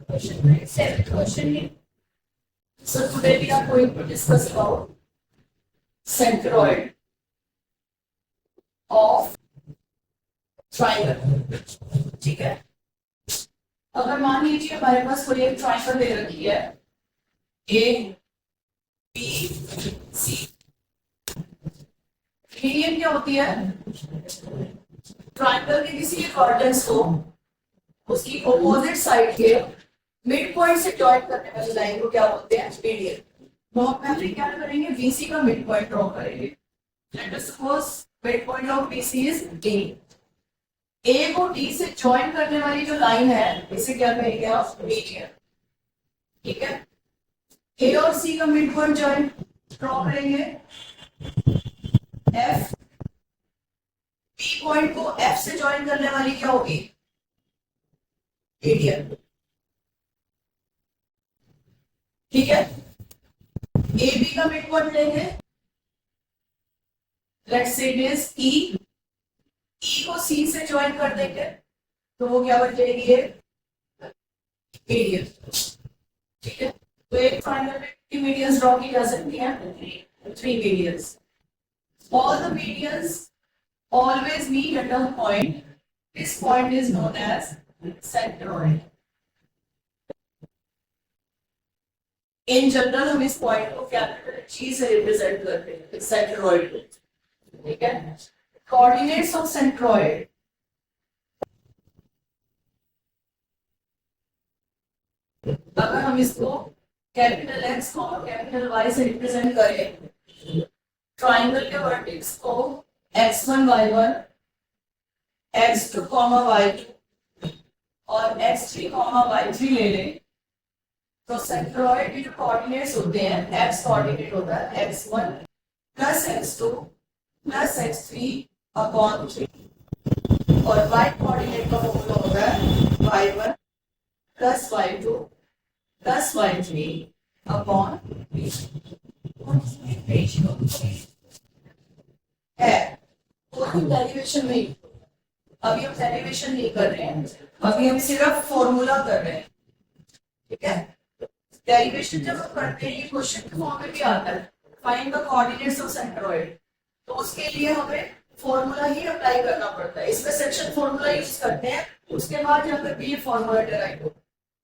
Question 7th question here. So today we are going to discuss about centroid of triangle. ठीक है, अगर मान लीजिए हमारे पास कोई एक ट्राइंगल दे रखी है ए बी सी। मीडियन क्या होती है? ट्राइंगल के किसी कोऑर्डिनेट्स को उसकी ऑपोजिट साइड के मिड पॉइंट से जॉइन करने वाली लाइन को क्या बोलते हैं? मीडियन। तो हम पहले क्या करेंगे, बीसी का मिड पॉइंट ड्रॉ करेंगे। Let us suppose mid point of BC is D. A को डी से जॉइन करने वाली जो लाइन है इसे क्या कहेंगे आप? मीडियन। ठीक है, ए और सी का मिड पॉइंट जॉइन ड्रॉ करेंगे एफ। बी पॉइंट को एफ से जॉइन करने वाली क्या होगी? मीडियन। ठीक है, ए बी का मिड पॉइंट लेंगे, लेट्स से इट इज ई। ई को सी से ज्वाइन कर देंगे तो वो क्या बन जाएगी? मीडियन। ठीक है, तो एक ट्रायंगल में कितनी मीडियंस ड्रॉ की जा सकती हैं? 3 medians. All the medians always meet at a point. This point is known as centroid. In general हम इस पॉइंट को कैपिटल जी से रिप्रेजेंट करते हैं, सेंट्रोइड को। ठीक है, कोऑर्डिनेट्स ऑफ सेंट्रोइड अगर हम इसको कैपिटल एक्स को कैपिटल वाई से रिप्रेजेंट करें, ट्राइंगल के वर्टेक्स को x1 y1, x2 y2 और x3 y3 ले लें तो सेंट्रोइड के जो कोऑर्डिनेट्स होते हैं, x कोऑर्डिनेट होता है x1 plus x2 plus x3 upon 3 और y कोऑर्डिनेट का फॉर्मूला होता है y1 plus y2 plus y3 upon है। कोई डेरिवेशन नहीं, अभी हम डेरिवेशन नहीं कर रहे हैं, अभी हम सिर्फ फॉर्मूला कर रहे हैं। ठीक है, डेरिवेशन जब हम करते हैं ये क्वेश्चन के फॉर्म में भी आता है, find the coordinates of centroid, तो उसके लिए हमें फॉर्मूला ही अप्लाई करना पड़ता है। इसमें सेक्शन फॉर्मूला यूज करते हैं, उसके बाद यहाँ पे भी फॉर्मूला डिराइव हो।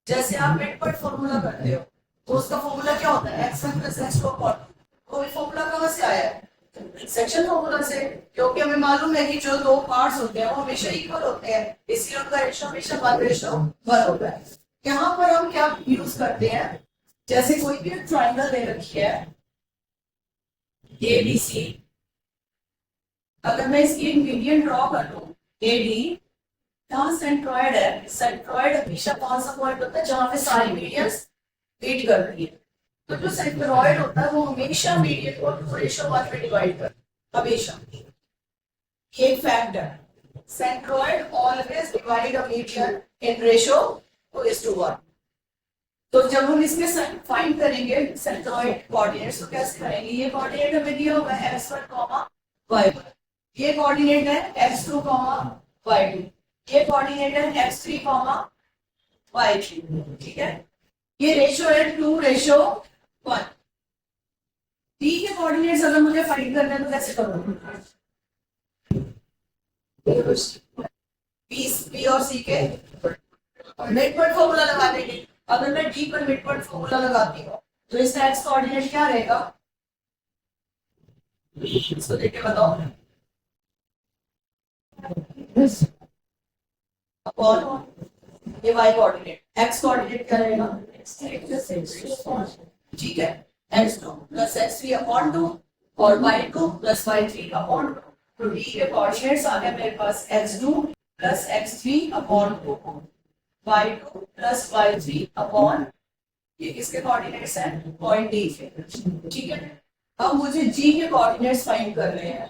जैसे आप मिड पॉइंट फॉर्मूला करते हो तो उसका फॉर्मूला क्या होता है? x1 plus x2 upon. तो ये फॉर्मूला कहाँ से आया है? सेक्शन फॉर्मूला से, क्योंकि हमें मालूम है कि जो दो पार्ट्स होते हैं वो हमेशा इक्वल होते हैं, इसलिए उनका रेशो हमेशा 1:1 होता है। यहाँ पर हम क्या यूज करते हैं, जैसे कोई भी ट्राइंगल दे रखी है ए बी सी, अगर मैं इसकी मीडियन ड्रॉ कर लूं ए डी, यहाँ सेंट्रोइड है। सेंट्रोइड हमेशा कौन सा पॉइंट होता है? जहां पे सारी मीडियंस मीट कर रही है। तो जो सेंट्रोइड होता है वो हमेशा मीडियन को 2:1 में डिवाइड कर, हमेशा। ये एक फैक्ट है, centroid always divide a median in ratio 2:1। तो जब हम इसमें फाइंड करेंगे सेंट्रोइड कोऑर्डिनेट्स तो कैसे करेंगे? ये कोऑर्डिनेट हमें दिया हुआ है x1, y1, ये कोऑर्डिनेट है x2, y2, ये कोऑर्डिनेट है x3, y3। ठीक है, ये रेशियो है 2:1। डी के कोऑर्डिनेट्स अगर मुझे फाइंड करना है तो कैसे करूंगा? बी और सी के मिड पॉइंट फॉर्मूला लगा देंगे। अगर मैं डी पर मिड पॉइंट फॉर्मूला लगाती हूँ तो इसका एक्स कोऑर्डिनेट क्या रहेगा? इसको देख के बताओ। अपॉन ये वाई कोऑर्डिनेट, एक्स कोऑर्डिनेट क्या रहेगा? ठीक है, x2 प्लस x3 अपॉन 2 और y2 प्लस y3 अपॉन 2। तो डी के कोऑर्डिनेट्स आ गए मेरे पास x2 plus x3 upon 2, y2 plus y3 upon, ये किसके कोऑर्डिनेट्स हैं? पॉइंट डी के। ठीक है, अब मुझे जी के कोऑर्डिनेट्स फाइंड करने हैं।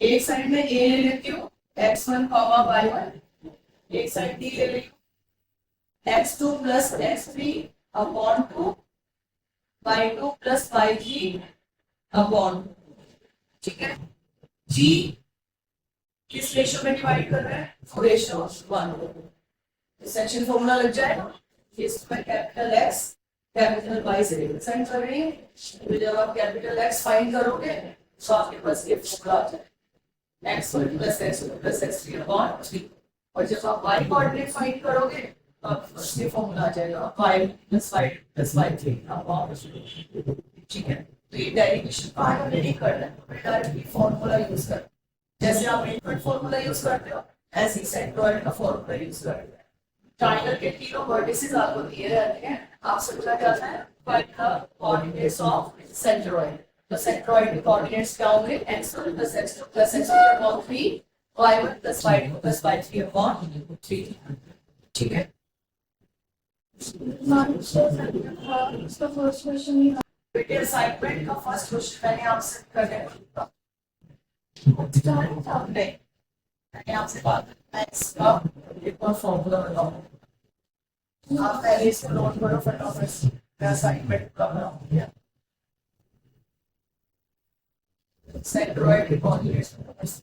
एक साइड में ए ले लेती हूँ x1, y1, एक साइड डी ले लेती हूँ x2 plus x3 upon 2, y2 plus y3 upon. ठीक है, जी किस रेशियो में डिवाइड कर रहे हैं? 4:1। सेक्शन फॉर्मूला लग जाएगा। इसमें कैपिटल एक्स कैपिटल वाई से रिप्रेजेंट कर रही है। तो जब आप कैपिटल एक्स फाइंड करोगे तो आपके पास ये फॉर्मूला आ जाएगा, x1 plus x2 plus x3 upon 3। और जब आप y कोऑर्डिनेट फाइंड करोगे तो आपके पास ये फॉर्मूला आ जाएगा 5 प्लस 5 प्लस y3 अपॉन 2। ठीक है, तो ये डेरिवेशन पार्ट हमने नहीं करना है, तो डायरेक्टली फॉर्मूला यूज कर, जैसे आप इनवर्ट फॉर्मूला यूज करते हो ऐसे ही सेंट्रॉइड का फॉर्मूला यूज करते हैं। ट्रायंगल के तीनों वर्टिसेस आपको दिए रहते हैं, आपसे पूछा जाता है find the coordinates of centroid. तो सेंट्रॉइड के कोऑर्डिनेट्स क्या होंगे? x1 plus x2 plus x3 upon 3, y1 plus y2 plus y3 upon 3। ठीक है, उसका फर्स्ट क्वेश्चन ही बेटे असाइनमेंट का फर्स्ट क्वेश्चन मैंने आपसे करने को नहीं, मैंने आपसे बात मैं इसका एक और फॉर्मूला बताऊं, आप पहले इसको नोट करो फटाफट। मैं असाइनमेंट का बनाऊंगा सेंट्रॉइड के कोऑर्डिनेट्स।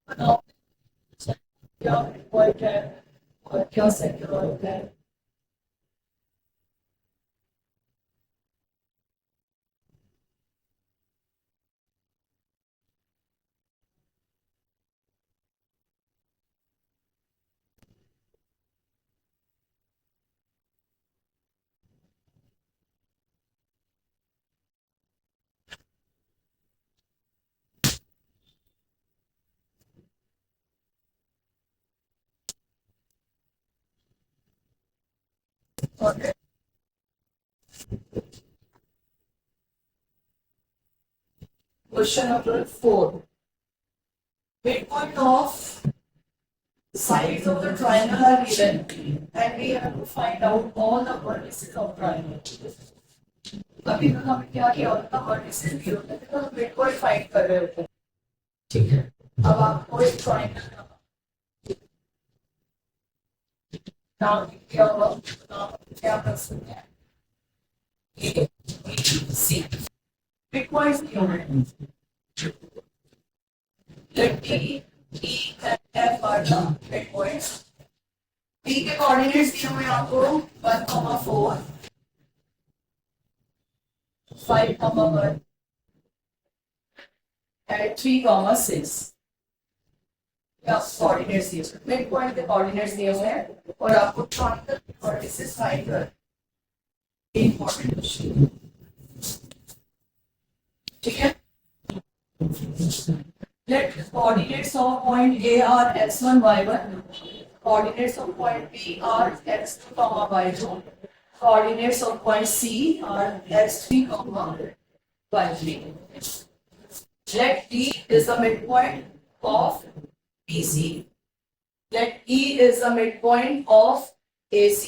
बताओ क्या पॉइंट है और क्या सेंट्रॉइड है। Okay. Question number 4. Midpoint of sides of the triangle are given and we have to find out all the vertices of triangle. अभी तक हमने क्या किया होता है? वर्टिसेस भी होते हैं तो मिडपॉइंट फाइंड कर रहे होते हैं। ठीक है, अब आपको एक ट्रायंगल का नाम क्या होगा, नाम क्या कर सकते हैं? ए सी। मिडपॉइंट्स दिए हुए हैं, let D E and F are the midpoints. D के कोऑर्डिनेट्स दिए हुए हैं आपको 1,4 5,1 and 3,6 या कोऑर्डिनेट्स दिए हुए, मिड पॉइंट के कोऑर्डिनेट्स दिए हुए हैं और आपको ट्रायंगल के वर्टिसेस फाइंड कर, इंपॉर्टेंट क्वेश्चन। ठीक है, let coordinates of point A are x1 y1, coordinates of point B are x2 y2, coordinates of point C are x3 y3. Let D is the midpoint of BC. Let E is the midpoint of AC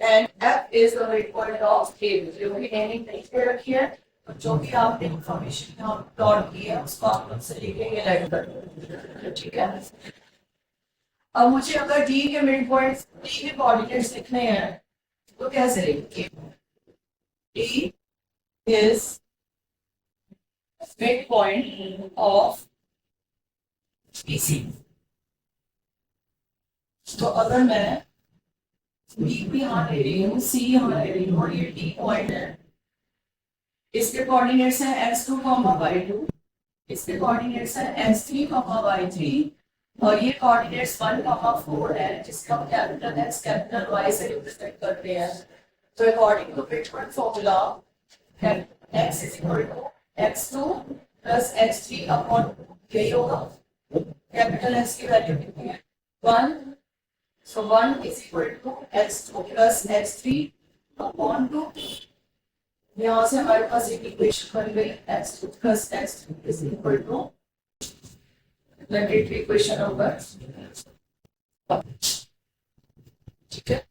and F is the midpoint of AB. जो भी एनिंग नहीं रखी है, जो भी आपने information यहाँ plot की है उसको आप लोग से लिखेंगे लाइन कर। ठीक है, अब मुझे अगर डी के मिड पॉइंट डी के कोऑर्डिनेट्स लिखने हैं तो कैसे लिखेंगे? D is mid point of BC. तो अगर मैं डी भी यहाँ ले रही हूँ, सी यहाँ ले रही हूँ और ये डी पॉइंट है, इसके कोऑर्डिनेट्स हैं x2, y2, इसके कोऑर्डिनेट्स हैं x3, y3 और ये कोऑर्डिनेट्स 1, 4 है जिसका हम कैपिटल x कैपिटल y से रिप्रेजेंट करते हैं। तो according to midpoint formula x is equal to x2 plus x3 upon यही होगा, कैपिटल x की वैल्यू कितनी है? 1, so 1 is equal to x2 plus x3 upon 2। यहाँ से हमारे पास एक इक्वेशन बन गई x2 plus x3 is equal to equation number, ठीक है।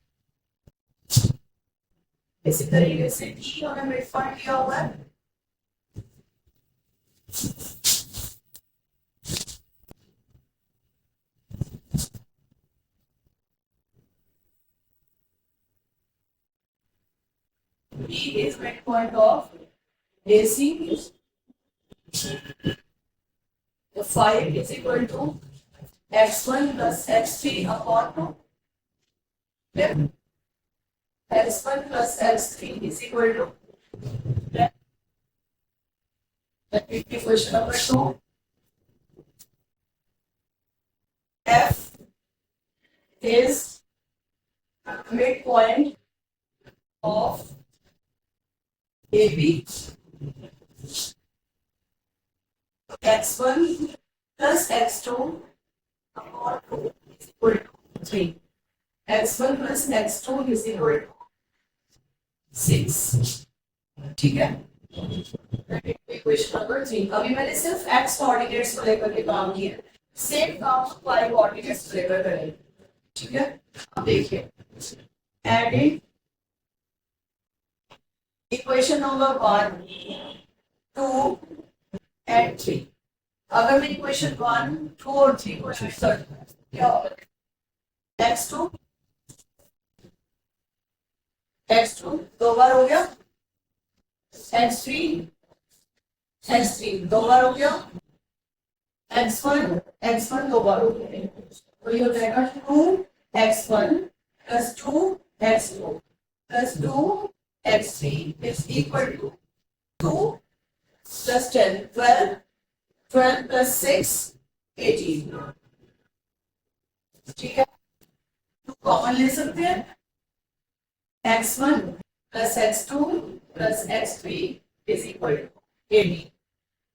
इसी तरीके से D हमें मिड पॉइंट दिया हुआ है, D is midpoint of AC. The phi is equal to x1 plus x3 upon 2. x1 plus x3 is equal to question number 2. F is midpoint of AB. x1 plus x2 upon 2 is equal to 3. x1 plus x2 is equal to 6. ठीक है। Equation number 3। अभी मैंने सिर्फ x coordinates को लेकर के काम किया, सेम काम y कोऑर्डिनेट्स को लेकर करेंगे, ठीक है। अब देखिए, एडिंग इक्वेशन नंबर 1, 2 एंड 3। अगर मैं इक्वेशन 1, 2 और 3 को ऐड कर दूं क्या होगा? x2 दो बार हो गया, x3 दो बार हो गया, x1 दो बार हो गया, तो ये हो जाएगा 2x1 plus 2x2 plus 2x3 is equal to 2 plus 10, 12 plus 6, 18। ठीक है, तो कॉमन ले सकते हैं, x1 plus x2 plus x3 is equal to 18.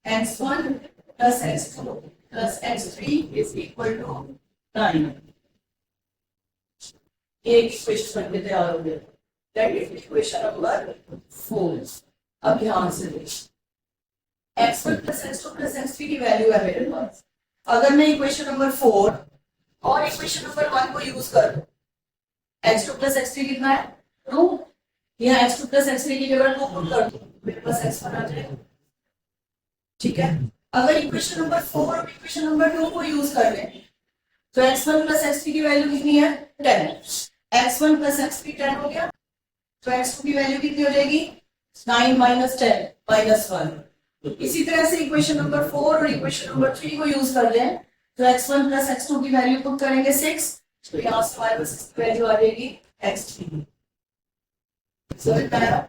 x1 plus x2 plus x3 is equal to 9. एक इक्वेशन बन के तैयार हो गया, दैट इज इक्वेशन नंबर 4। अब ध्यान से देखिए, x1 plus x2 plus x3 की वैल्यू है मेरे पास। अगर मैं इक्वेशन नंबर 4 और इक्वेशन नंबर 1 को यूज कर, x2 plus x3 कितना है? 2। यहाँ x2 plus x3 की जगह 2 पुट कर दो, मेरे पास x1 आ जाएगा, ठीक है। अगर इक्वेशन नंबर 4 और इक्वेशन नंबर 2 को यूज कर लें तो x1 plus x3 की वैल्यू कितनी है? 10। x1 plus x3 10 हो गया, तो x2 की वैल्यू कितनी हो जाएगी? 9 minus 10 minus 1। इसी तरह से इक्वेशन नंबर 4 और इक्वेशन नंबर 3 को यूज कर लें तो x1 plus x2 की वैल्यू पुट करेंगे 6, तो यहाँ से हमारे पास इसकी वैल्यू आ जाएगी x3। समझ में आया?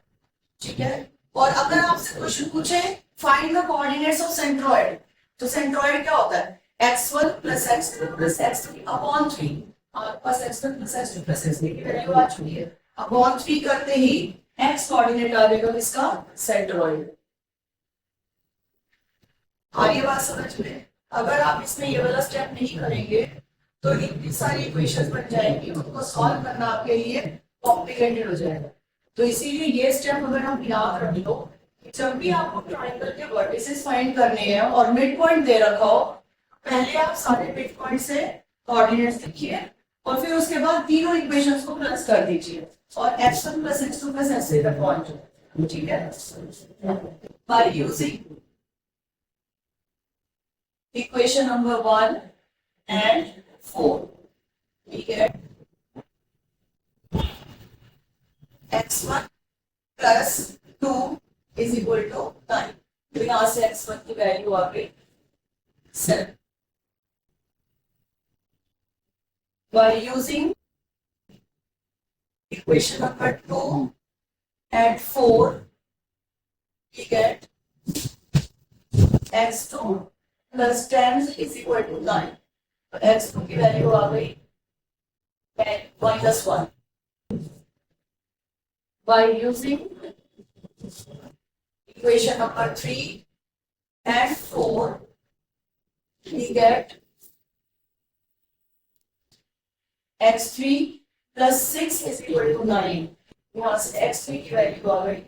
ठीक है। और अगर आपसे क्वेश्चन पूछे find the coordinates of centroid, तो सेंट्रॉइड क्या होता है? x1 plus x2 plus x3 upon 3। आपके पास x1 plus x2 plus x3 की वैल्यू आ चुकी है, अपॉन 3 करते ही x कोऑर्डिनेट आ जाएगा किसका? सेंट्रॉइड। आ रही बात समझ में? अगर आप इसमें ये वाला स्टेप नहीं करेंगे तो इतनी सारी इक्वेशंस बन जाएंगी, उनको सॉल्व करना आपके लिए कॉम्प्लिकेटेड हो जाएगा। तो इसीलिए ये स्टेप अगर हम याद रख लो, जब भी आपको ट्रायंगल के वर्टिसेस फाइंड करने हैं और मिड पॉइंट दे रखा हो, पहले आप सारे मिड पॉइंट से कोऑर्डिनेट्स लिखिए और फिर उसके बाद तीनों इक्वेशंस को प्लस कर दीजिए और x1 plus x2 plus x3 तक पहुंच जाओ, ठीक है। By using equation number 1 and 4 we get x1 plus 2 is equal to 9। तो यहाँ से x1 की वैल्यू आ गई 7। By using equation number 2 and 4 we get x2 plus 10 is equal to 9। तो x2 की वैल्यू आ गई -1। By using equation number 3 and 4 we get x3 plus 6 is equal to 9। यहाँ से x3 की वैल्यू आ गई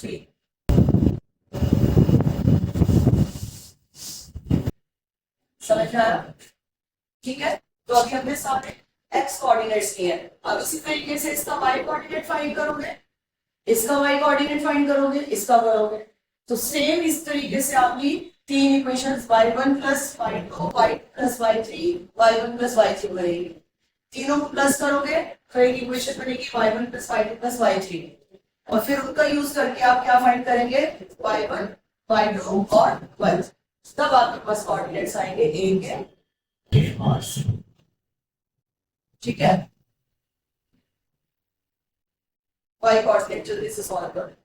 3। समझ में आया? ठीक है, तो अभी हमने सारे एक्स कोऑर्डिनेट्स लिए हैं। अब इसी तरीके से इसका वाई कोऑर्डिनेट फाइंड करोगे, इसका वाई कोऑर्डिनेट फाइंड करोगे, इसका करोगे, तो सेम इस तरीके से आपकी तीन equations y1 plus y2 y plus y3 y1 plus y3 बनेगी। तीनों को प्लस करोगे तो एक इक्वेशन बनेगी y1 plus y2 plus y3, और फिर उनका यूज करके आप क्या फाइंड करेंगे, y1 y2 और y, तब आपके पास कोऑर्डिनेट्स आएंगे ए के और सी। ठीक है, y कोऑर्डिनेट जल्दी से सॉल्व करो।